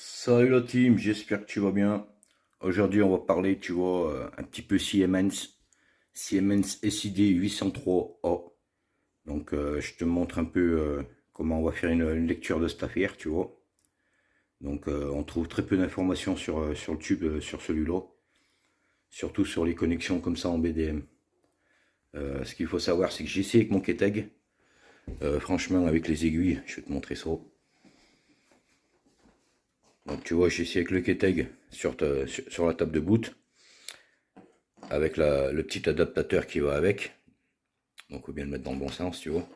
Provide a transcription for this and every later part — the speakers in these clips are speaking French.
Salut la team, j'espère que tu vas bien. Aujourd'hui, on va parler, tu vois, un petit peu Siemens SID 803A. Donc, je te montre un peu comment on va faire une lecture de cette affaire, tu vois. Donc, on trouve très peu d'informations sur le tube, sur celui-là. Surtout sur les connexions comme ça en BDM. Ce qu'il faut savoir, c'est que j'ai essayé avec mon Keteg. Franchement, avec les aiguilles, je vais te montrer ça. Donc, tu vois, j'ai essayé avec le Keteg sur la table de boot, avec le petit adaptateur qui va avec. Donc, il faut bien le mettre dans le bon sens, tu vois.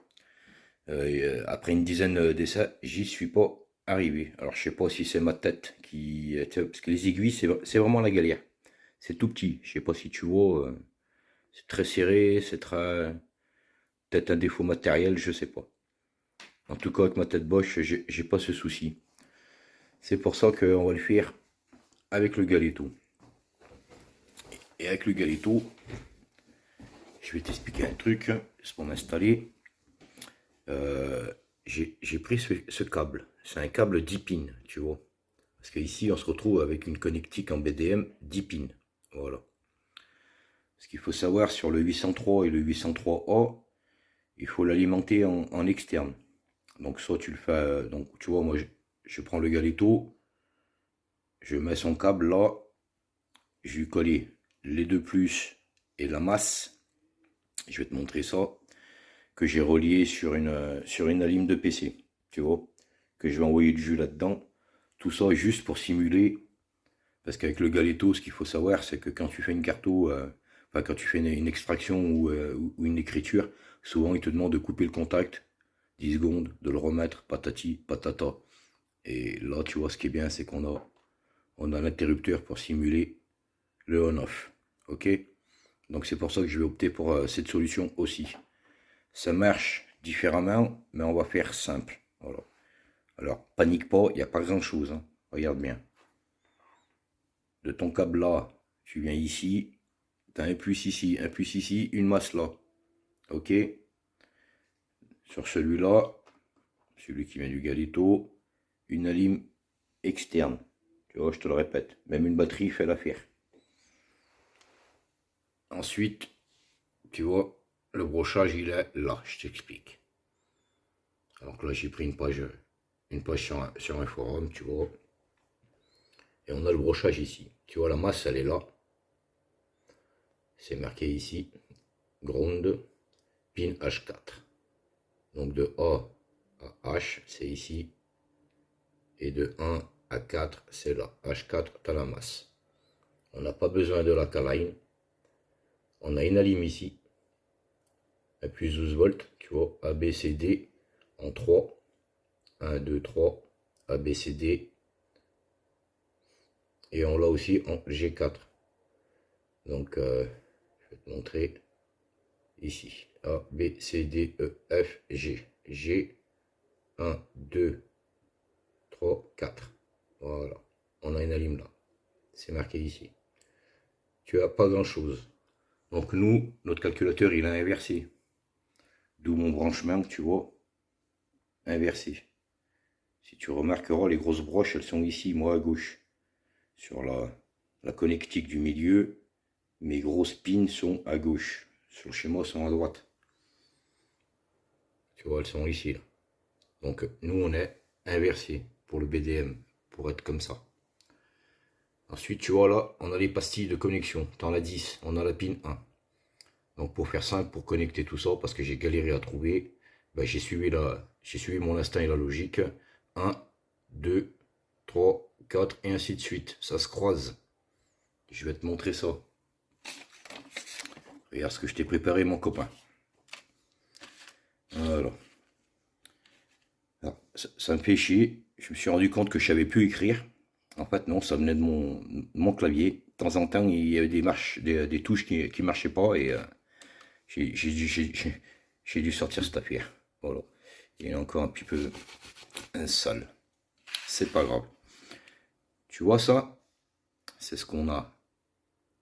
Après une dizaine d'essais, j'y suis pas arrivé. Alors, je sais pas si c'est ma tête qui... Parce que les aiguilles, c'est vraiment la galère. C'est tout petit. Je sais pas si tu vois. C'est très serré, c'est très... Peut-être un défaut matériel, je sais pas. En tout cas, avec ma tête Bosch, j'ai pas ce souci. C'est pour ça qu'on va le faire avec le Galeto. Et avec le Galeto, je vais t'expliquer un truc. C'est pour m'installer. J'ai pris ce câble. C'est un câble 10 pins, tu vois. Parce qu'ici, on se retrouve avec une connectique en BDM 10 pins. Voilà. Ce qu'il faut savoir sur le 803 et le 803A, il faut l'alimenter en externe. Donc, soit tu le fais. Donc, tu vois, moi, je prends le Galeto, je mets son câble là, je lui colle les deux plus et la masse. Je vais te montrer ça. Que j'ai relié sur une alim de PC. Tu vois, que je vais envoyer du jus là-dedans. Tout ça juste pour simuler. Parce qu'avec le Galeto, ce qu'il faut savoir, c'est que quand tu fais une carto, enfin quand tu fais une extraction ou une écriture, souvent il te demande de couper le contact 10 secondes, de le remettre, patati, patata. Et là, tu vois, ce qui est bien, c'est qu'on a l'interrupteur pour simuler le on-off. Ok. Donc c'est pour ça que je vais opter pour cette solution aussi. Ça marche différemment, mais on va faire simple. Voilà. Alors, panique pas, il n'y a pas grand-chose. Hein. Regarde bien. De ton câble là, tu viens ici, tu as un plus ici, une masse là. Ok. Sur celui-là, celui qui vient du Galeto, une alim externe. Tu vois, je te le répète. Même une batterie fait l'affaire. Ensuite, tu vois, le brochage, il est là, je t'explique. Alors que là, j'ai pris une page sur un forum, tu vois. Et on a le brochage ici. Tu vois, la masse, elle est là. C'est marqué ici. Ground, pin H4. Donc de A à H, c'est ici. Et de 1 à 4, c'est là. H4, tu as la masse. On n'a pas besoin de la K-line. On a une alim ici. Un plus 12 volts. Tu vois, A, B, C, D en 3. 1, 2, 3. A, B, C, D. Et on l'a aussi en G4. Donc, je vais te montrer ici. A, B, C, D, E, F, G. G, 1, 2, 3, 4. Voilà. On a une alim là. C'est marqué ici. Tu as pas grand chose. Donc nous, notre calculateur, il est inversé. D'où mon branchement, tu vois, inversé. Si tu remarqueras, les grosses broches, elles sont ici, moi à gauche. Sur la connectique du milieu, mes grosses pins sont à gauche. Sur le schéma, elles sont à droite. Tu vois, elles sont ici. Là. Donc nous, on est inversé pour le BDM, pour être comme ça. Ensuite, tu vois là, on a les pastilles de connexion. T'en as 10, on a la pin 1. Donc pour faire simple, pour connecter tout ça, parce que j'ai galéré à trouver, ben, j'ai suivi mon instinct et la logique. 1, 2, 3, 4 et ainsi de suite. Ça se croise. Je vais te montrer ça. Regarde ce que je t'ai préparé, mon copain. Voilà. Alors, ça me fait chier. Je me suis rendu compte que je savais plus écrire. En fait, non, ça venait de mon clavier. De temps en temps, il y avait des touches qui ne marchaient pas et j'ai dû sortir cette affaire. Voilà. Il est encore un petit peu sale. C'est pas grave. Tu vois ça? C'est ce qu'on a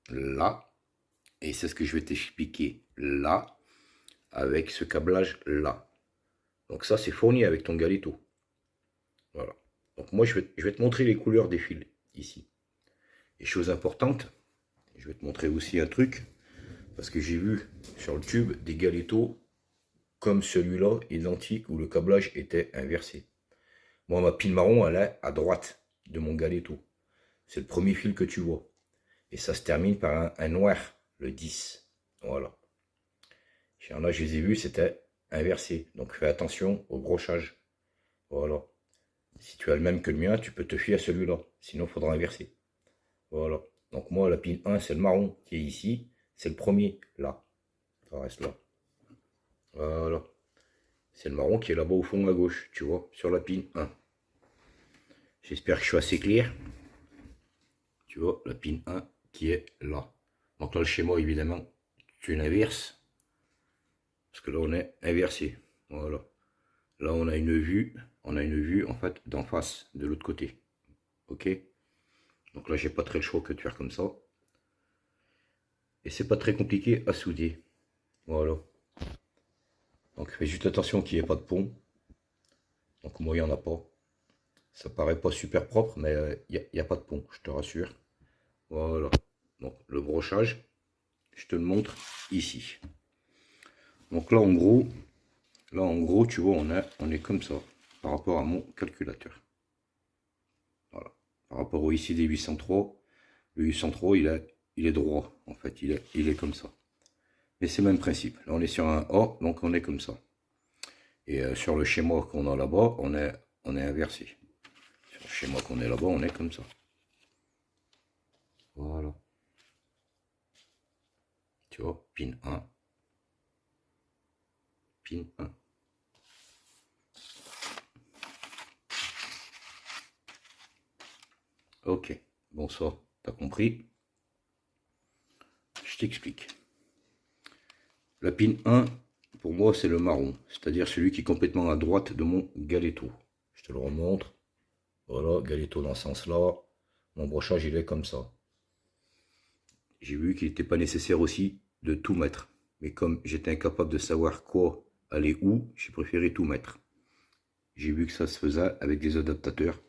là. Et c'est ce que je vais t'expliquer là. Avec ce câblage là. Donc ça, c'est fourni avec ton Galeto. Voilà. Donc moi, je vais te montrer les couleurs des fils, ici. Et chose importante, je vais te montrer aussi un truc, parce que j'ai vu sur le tube des galetos comme celui-là, identique, où le câblage était inversé. Moi, ma pile marron, elle est à droite de mon galeto. C'est le premier fil que tu vois. Et ça se termine par un noir, le 10. Voilà. Il y en a, je les ai vus, c'était inversé. Donc fais attention au brochage. Voilà. Si tu as le même que le mien, tu peux te fier à celui-là. Sinon, il faudra inverser. Voilà. Donc moi, la pile 1, c'est le marron qui est ici. C'est le premier, là. Ça reste là. Voilà. C'est le marron qui est là-bas au fond à gauche, tu vois, sur la pile 1. J'espère que je suis assez clair. Tu vois, la pin 1 qui est là. Donc là, le schéma, évidemment, tu l'inverses. Parce que là, on est inversé. Voilà. Là, on a une vue en fait d'en face, de l'autre côté. Ok. Donc là, j'ai pas très le choix que de faire comme ça. Et c'est pas très compliqué à souder. Voilà. Donc fais juste attention qu'il n'y ait pas de pont. Donc moi, il n'y en a pas. Ça paraît pas super propre, mais il n'y a pas de pont, je te rassure. Voilà. Donc le brochage, je te le montre ici. Donc là, en gros, tu vois, on est comme ça par rapport à mon calculateur. Voilà. Par rapport au ICD 803, le 803, il est droit, en fait, il est comme ça. Mais c'est le même principe. Là, on est sur un A, donc on est comme ça. Et sur le schéma qu'on a là-bas, on est inversé. Sur le schéma qu'on est là-bas, on est comme ça. Voilà. Tu vois, pin 1. Pin 1. Ok, bon ça, t'as compris. Je t'explique. La pin 1, pour moi, c'est le marron, c'est-à-dire celui qui est complètement à droite de mon galeto. Je te le remontre. Voilà, galeto dans ce sens-là. Mon brochage, il est comme ça. J'ai vu qu'il n'était pas nécessaire aussi de tout mettre. Mais comme j'étais incapable de savoir quoi aller où, j'ai préféré tout mettre. J'ai vu que ça se faisait avec des adaptateurs.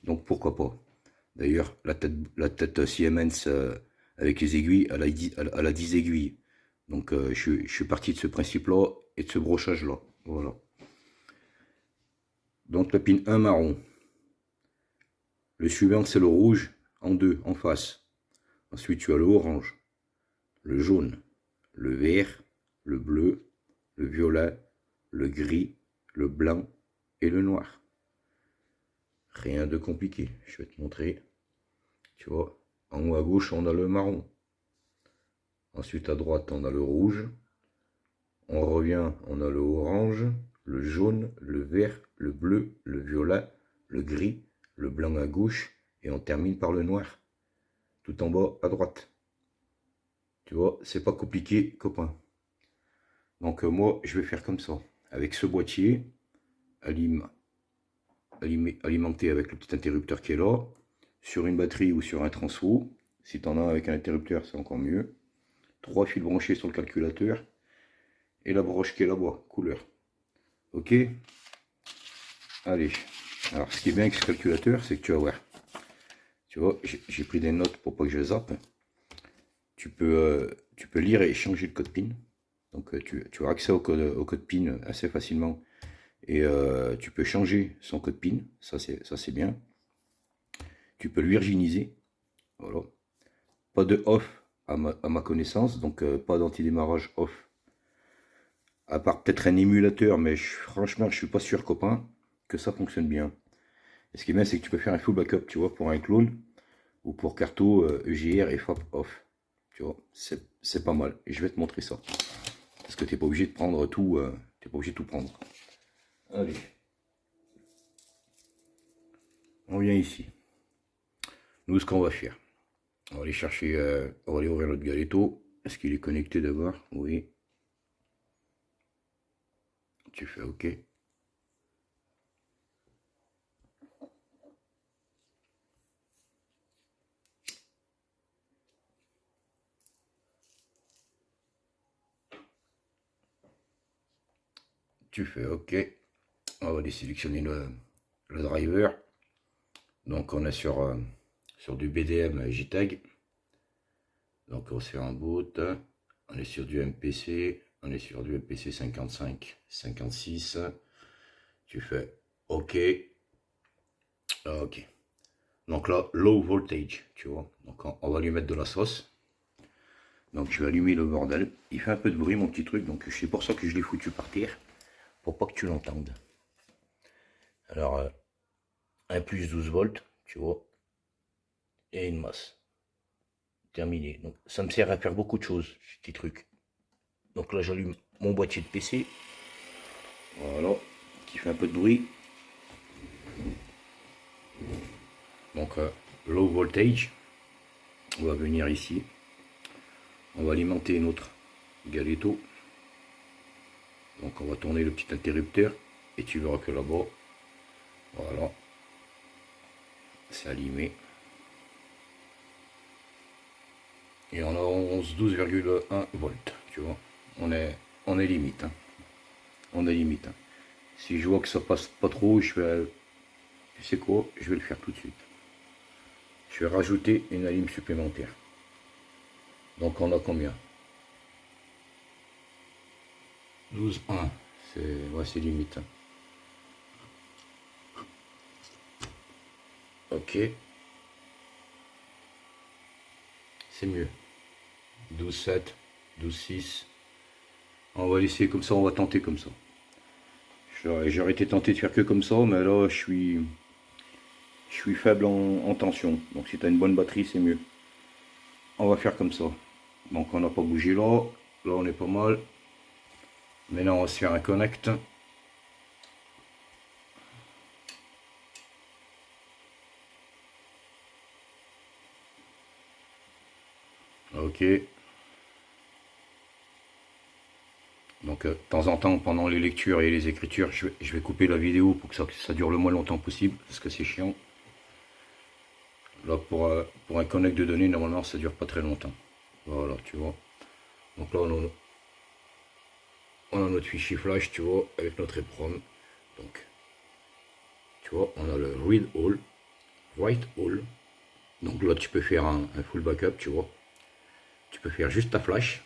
Donc pourquoi pas. D'ailleurs, la tête Siemens avec les aiguilles, elle a 10 aiguilles. Donc je suis parti de ce principe-là et de ce brochage-là. Voilà. Donc le pin 1 marron. Le suivant, c'est le rouge en deux, en face. Ensuite, tu as le orange, le jaune, le vert, le bleu, le violet, le gris, le blanc et le noir. Rien de compliqué. Je vais te montrer. Tu vois, en haut à gauche, on a le marron. Ensuite, à droite, on a le rouge. On revient, on a le orange, le jaune, le vert, le bleu, le violet, le gris, le blanc à gauche. Et on termine par le noir. Tout en bas à droite. Tu vois, c'est pas compliqué, copain. Donc moi, je vais faire comme ça. Avec ce boîtier, alimenté avec le petit interrupteur qui est là, sur une batterie ou sur un transfo. Si tu en as avec un interrupteur, c'est encore mieux. 3 fils branchés sur le calculateur. Et la broche qui est là-bas, couleur. Ok. Allez. Alors, ce qui est bien avec ce calculateur, c'est que tu vas voir. Tu vois, j'ai pris des notes pour pas que je zappe. Tu peux lire et changer le code PIN. Donc, tu auras accès au code PIN assez facilement. Et tu peux changer son code PIN. Ça, c'est bien. Tu peux le virginiser. Voilà. Pas de off à ma connaissance. Donc, pas d'antidémarrage off. À part peut-être un émulateur, mais franchement, je suis pas sûr, copain, que ça fonctionne bien. Et ce qui est bien, c'est que tu peux faire un full backup, tu vois, pour un clone ou pour Carto, EGR et FAP off. Tu vois, c'est pas mal. Et je vais te montrer ça. Parce que tu n'es pas obligé de prendre tout, t'es pas obligé de tout prendre. Allez. On vient ici. Nous, ce qu'on va faire, on va aller chercher, on va aller ouvrir notre galeto. Est-ce qu'il est connecté d'abord? Oui. Tu fais OK. Tu fais OK. On va aller sélectionner le driver. Donc on est sur du BDM JTAG. Donc on se fait un boot. On est sur du MPC. On est sur du MPC 55, 56. Tu fais OK. OK. Donc là, low voltage, tu vois. Donc on va lui mettre de la sauce. Donc je vais allumer le bordel. Il fait un peu de bruit mon petit truc, donc c'est pour ça que je l'ai foutu par terre. Pour pas que tu l'entendes. Alors, 1 plus 12 volts, tu vois. Et une masse. Terminé. Donc ça me sert à faire beaucoup de choses, ce petit truc. Donc là j'allume mon boîtier de PC. Voilà. Qui fait un peu de bruit. Donc low voltage. On va venir ici. On va alimenter notre galeto. Donc on va tourner le petit interrupteur. Et tu verras que là-bas, voilà, c'est allumé. Et on a 11,12,1 volts, tu vois. On est limite. Hein. On est limite. Hein. Si je vois que ça passe pas trop, je vais... Tu sais quoi? Je vais le faire tout de suite. Je vais rajouter une alim supplémentaire. Donc on a combien? 12,1. C'est limite. Hein. Ok. C'est mieux. 12,7. 12,6. On va laisser comme ça, on va tenter comme ça. J'aurais été tenté de faire que comme ça, mais là je suis faible en tension. Donc si tu as une bonne batterie, c'est mieux. On va faire comme ça. Donc on n'a pas bougé là. Là on est pas mal. Maintenant on va se faire un connect. Ok. Donc de temps en temps, pendant les lectures et les écritures, je vais couper la vidéo pour que ça dure le moins longtemps possible, parce que c'est chiant. Là pour un connect de données, normalement ça dure pas très longtemps. Voilà, tu vois. Donc là on a notre fichier flash, tu vois, avec notre EPROM. Donc, tu vois, on a le read all, write all. Donc là tu peux faire un full backup, tu vois. Tu peux faire juste ta flash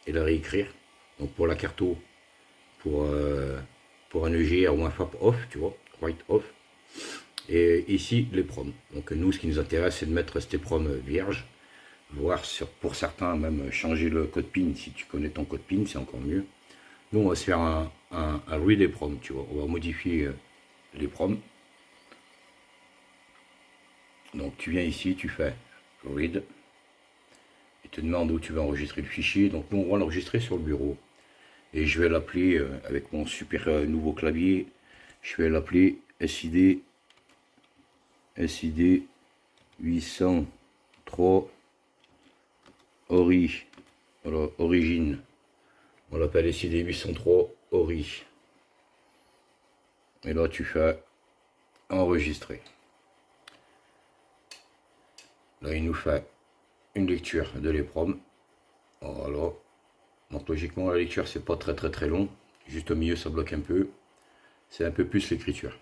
et la réécrire. Donc pour la carto, pour un EGR ou un FAP off, tu vois, write off. Et ici les proms. Donc nous ce qui nous intéresse c'est de mettre ces proms vierges, voire pour certains même changer le code PIN. Si tu connais ton code PIN c'est encore mieux. Nous on va se faire un read des proms, tu vois, on va modifier les proms. Donc tu viens ici, tu fais read, il te demande où tu vas enregistrer le fichier. Donc nous on va l'enregistrer sur le bureau. Et je vais l'appeler avec mon super nouveau clavier, je vais l'appeler SID 803 Ori. Voilà, origine. On l'appelle SID 803 Ori. Et là tu fais enregistrer. Là il nous fait une lecture de l'EPROM. Voilà. Donc logiquement la lecture c'est pas très long. Juste au milieu ça bloque un peu. C'est un peu plus l'écriture.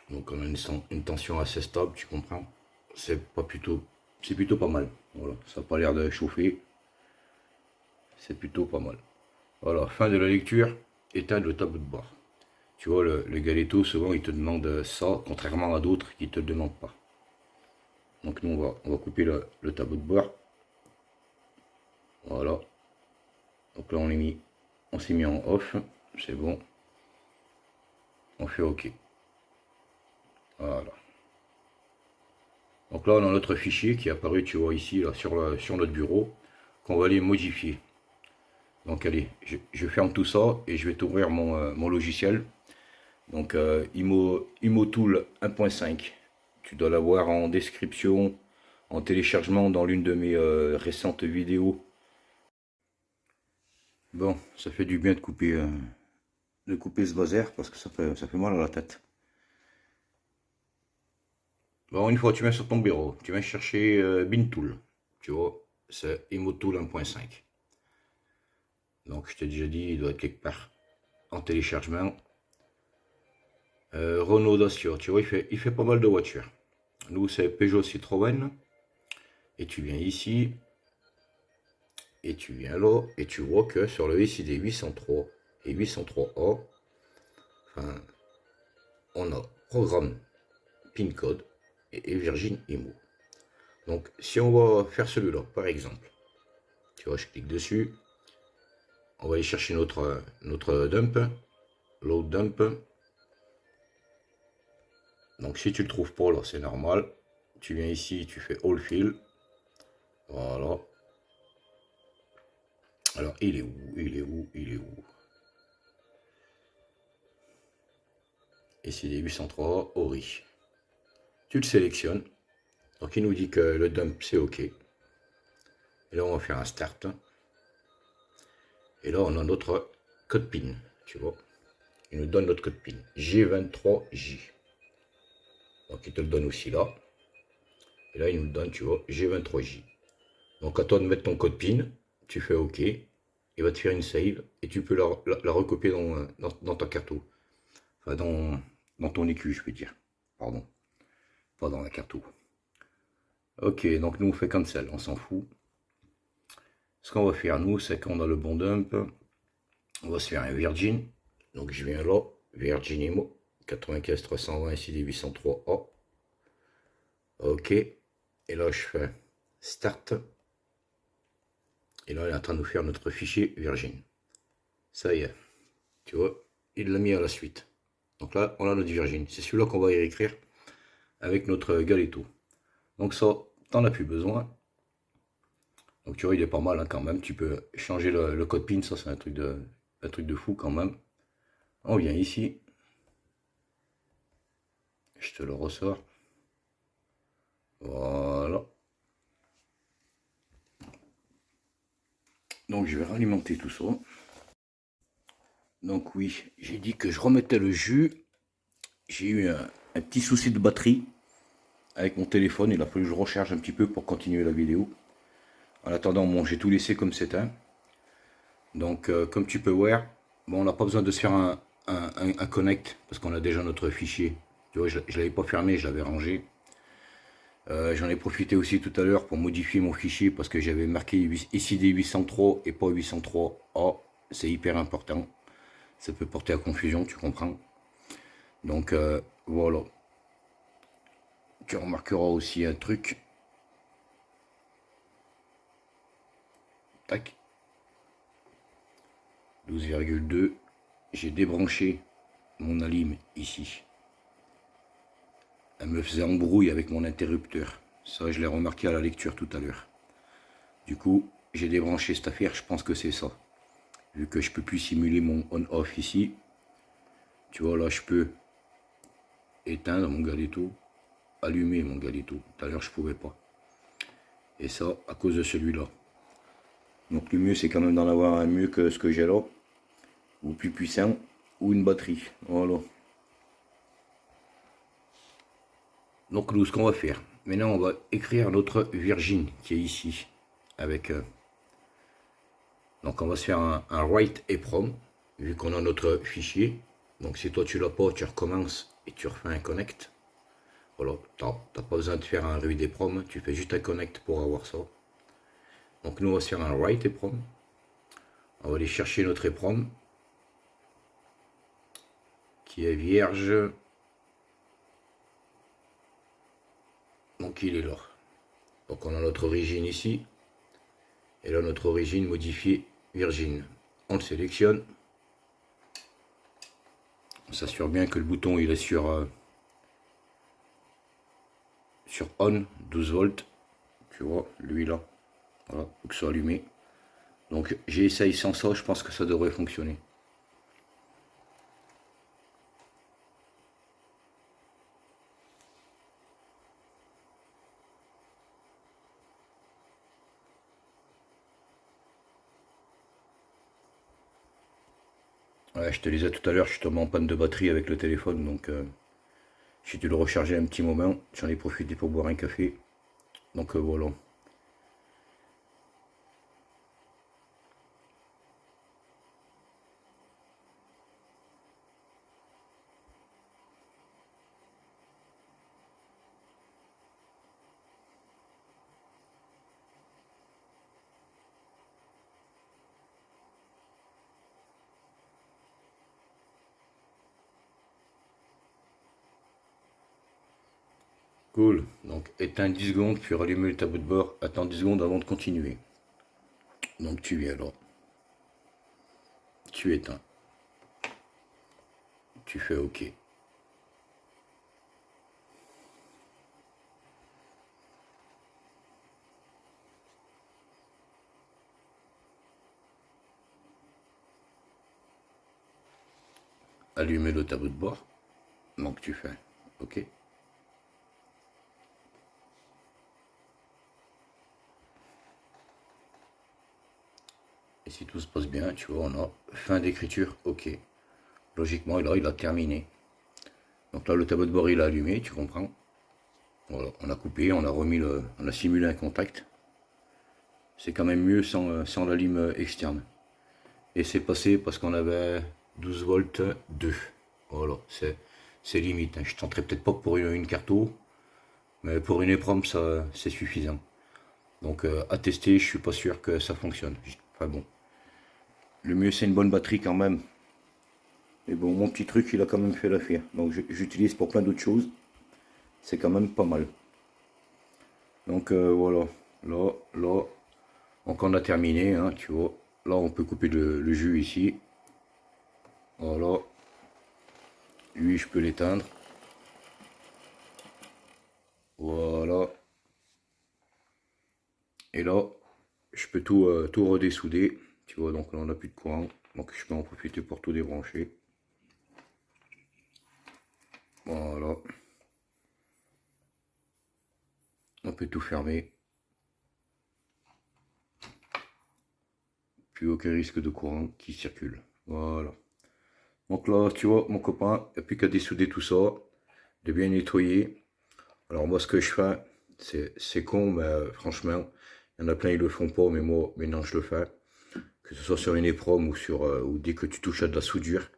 Donc on a une tension assez stable, tu comprends. C'est plutôt pas mal. Voilà, ça n'a pas l'air de chauffer. C'est plutôt pas mal. Voilà, fin de la lecture, éteindre le tableau de bord. Tu vois, le Galeto, souvent, il te demande ça, contrairement à d'autres qui ne te le demandent pas. Donc nous, on va couper le tableau de bord. Voilà. Donc là, on s'est mis en off. C'est bon. On fait OK. Voilà. Donc là, on a notre fichier qui est apparu, tu vois, ici, là, sur notre bureau, qu'on va aller modifier. Donc allez, je ferme tout ça et je vais t'ouvrir mon logiciel. Donc Imotool 1.5. Tu dois l'avoir en description, en téléchargement dans l'une de mes récentes vidéos. Bon, ça fait du bien de couper ce baser parce que ça fait mal à la tête. Bon, une fois tu viens sur ton bureau, tu viens chercher BinTool. Tu vois, c'est Imotool 1.5. Donc je t'ai déjà dit, il doit être quelque part en téléchargement. Renault Dacia, tu vois, il fait pas mal de voitures. Nous, c'est Peugeot Citroën. Et tu viens ici. Et tu viens là. Et tu vois que sur le SID 803 et 803A, enfin, on a programme PIN code et Virgin IMO. Donc, si on va faire celui-là, par exemple, tu vois, je clique dessus. On va aller chercher notre dump. Load dump. Donc, si tu le trouves pas là, c'est normal. Tu viens ici, tu fais all fill. Voilà. Alors, il est où? Il est où? Il est où? Et c'est des 803 Ori. Tu le sélectionnes. Donc, il nous dit que le dump, c'est OK. Et là, on va faire un start. Et là, on a notre code PIN. Tu vois? Il nous donne notre code PIN. G23J. Donc, il te le donne aussi là. Et là, il nous le donne, tu vois, G23J. Donc, à toi de mettre ton code PIN. Tu fais OK. Il va te faire une save. Et tu peux la recopier dans ta carte. Enfin, dans ton écu, je peux dire. Pardon. Pas dans la carte. Ok, donc nous on fait cancel, on s'en fout. Ce qu'on va faire nous, c'est qu'on a le bon dump. On va se faire un Virgin. Donc je viens là, Virgin IMO 95 320 SID 803A. Ok. Et là je fais Start. Et là il est en train de nous faire notre fichier Virgin. Ça y est. Tu vois, il l'a mis à la suite. Donc là, on a notre Virgin. C'est celui-là qu'on va y écrire avec notre Galeto. Donc ça, t'en as plus besoin. Donc tu vois, il est pas mal hein, quand même. Tu peux changer le code PIN, ça c'est un truc de fou quand même. On vient ici. Je te le ressors. Voilà. Donc je vais ralimenter tout ça. Donc oui, j'ai dit que je remettais le jus. J'ai eu un petit souci de batterie avec mon téléphone. Il a fallu que je recharge un petit peu pour continuer la vidéo. En attendant, bon, j'ai tout laissé comme c'était. Donc comme tu peux voir, bon, on n'a pas besoin de se faire un connect parce qu'on a déjà notre fichier. Tu vois, je ne l'avais pas fermé, je l'avais rangé. J'en ai profité aussi tout à l'heure pour modifier mon fichier parce que j'avais marqué SID 803 et pas 803A. C'est hyper important. Ça peut porter à confusion, tu comprends. Donc voilà. Tu remarqueras aussi un truc. Tac. 12,2. J'ai débranché mon alim ici. Elle me faisait embrouille avec mon interrupteur. Ça, je l'ai remarqué à la lecture tout à l'heure. Du coup, j'ai débranché cette affaire, je pense que c'est ça. Vu que je peux plus simuler mon on-off ici. Tu vois, là, je peux éteindre mon Galeto, allumer mon Galeto. Tout à l'heure, je pouvais pas. Et ça, à cause de celui-là. Donc, le mieux, c'est quand même d'en avoir un mieux que ce que j'ai là. Ou plus puissant, ou une batterie. Voilà. Donc, nous, ce qu'on va faire, maintenant, on va écrire notre Virgin qui est ici. Avec... donc, on va se faire un write EPROM, vu qu'on a notre fichier. Donc, si toi, tu l'as pas, tu recommences et tu refais un connect. Voilà, tu n'as pas besoin de faire un read EPROM, tu fais juste un connect pour avoir ça. Donc nous on va se faire un write EPROM. On va aller chercher notre EPROM qui est vierge. Donc il est là. Donc on a notre origine ici. Et là notre origine modifiée Virgin. On le sélectionne. On s'assure bien que le bouton il est sur on, 12 volts. Tu vois, lui là. Voilà, faut que ce soit allumé. Donc j'ai essayé sans ça, je pense que ça devrait fonctionner. Ouais, je te disais tout à l'heure, je suis tombé en panne de batterie avec le téléphone, donc j'ai dû le recharger un petit moment. J'en ai profité pour boire un café. Donc voilà. Cool. Donc éteins 10 secondes, puis rallumer le tableau de bord. Attends 10 secondes avant de continuer. Donc tu viens là. Tu éteins. Tu fais OK. Allumer le tableau de bord. Donc tu fais OK. Et si tout se passe bien, tu vois, on a fin d'écriture OK. Logiquement, là, il a terminé. Donc là, le tableau de bord, il a allumé, tu comprends. Voilà, on a coupé, on a remis on a simulé un contact. C'est quand même mieux sans la lime externe. Et c'est passé parce qu'on avait 12 volts 2. Voilà, c'est limite. Je tenterai peut-être pas pour une carto, mais pour une EPROM, ça c'est suffisant. Donc à tester, je suis pas sûr que ça fonctionne. Enfin bon. Le mieux c'est une bonne batterie quand même. Mais bon, mon petit truc, il a quand même fait l'affaire. Donc j'utilise pour plein d'autres choses. C'est quand même pas mal. Donc voilà. Là. Donc on a terminé, hein, tu vois. Là, on peut couper le jus ici. Voilà. Lui, je peux l'éteindre. Voilà. Et là, je peux tout redessouder. Tu vois, donc là, on n'a plus de courant. Donc je peux en profiter pour tout débrancher. Voilà. On peut tout fermer. Plus aucun risque de courant qui circule. Voilà. Donc là, tu vois, mon copain, il n'y a plus qu'à dessouder tout ça, de bien nettoyer. Alors moi, ce que je fais, c'est con, mais franchement, il y en a plein, ils le font pas, mais moi, maintenant, je le fais. Que ce soit sur une EPROM ou dès que tu touches à de la soudure,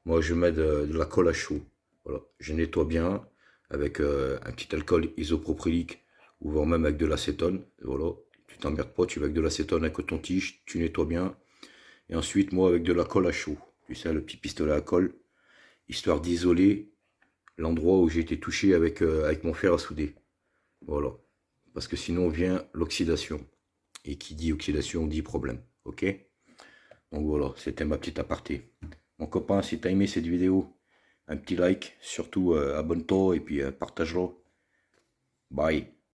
moi, je mets de la colle à chaud. Voilà, je nettoie bien avec un petit alcool isopropylique ou voire même avec de l'acétone. Voilà, tu t'emmerdes pas, tu vas avec de l'acétone, un coton-tige, tu nettoies bien. Et ensuite, moi, avec de la colle à chaud. Tu sais, le petit pistolet à colle, histoire d'isoler l'endroit où j'ai été touché avec mon fer à souder. Voilà. Parce que sinon vient l'oxydation. Et qui dit oxydation dit problème. Ok? Donc voilà, c'était ma petite aparté. Mon copain, si tu as aimé cette vidéo, un petit like, surtout abonne-toi et puis partage-la. Bye.